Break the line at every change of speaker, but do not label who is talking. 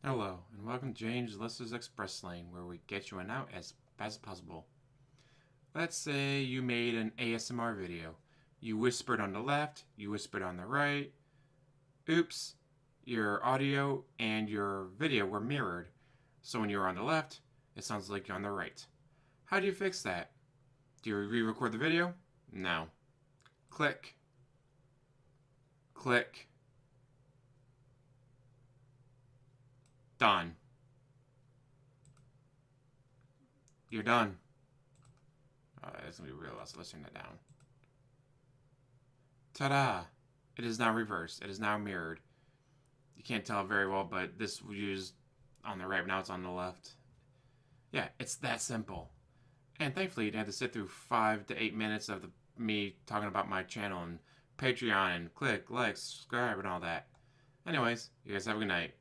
Hello, and welcome to James Lister's Express Lane, where we get you an out as fast as possible. Let's say you made an ASMR video. You whispered on the left, you whispered on the right. Oops, your audio and your video were mirrored. So when you're on the left, it sounds like you're on the right. How do you fix that? Do you re-record the video? No. Click. Click. Done. You're done. It's gonna be real. Let's listen that down. Ta-da! It is now reversed. It is now mirrored. You can't tell very well, but this was used on the right, but now it's on the left. Yeah, it's that simple. And thankfully, you didn't have to sit through 5 to 8 minutes of me talking about my channel and Patreon and click, like, subscribe, and all that. Anyways, you guys have a good night.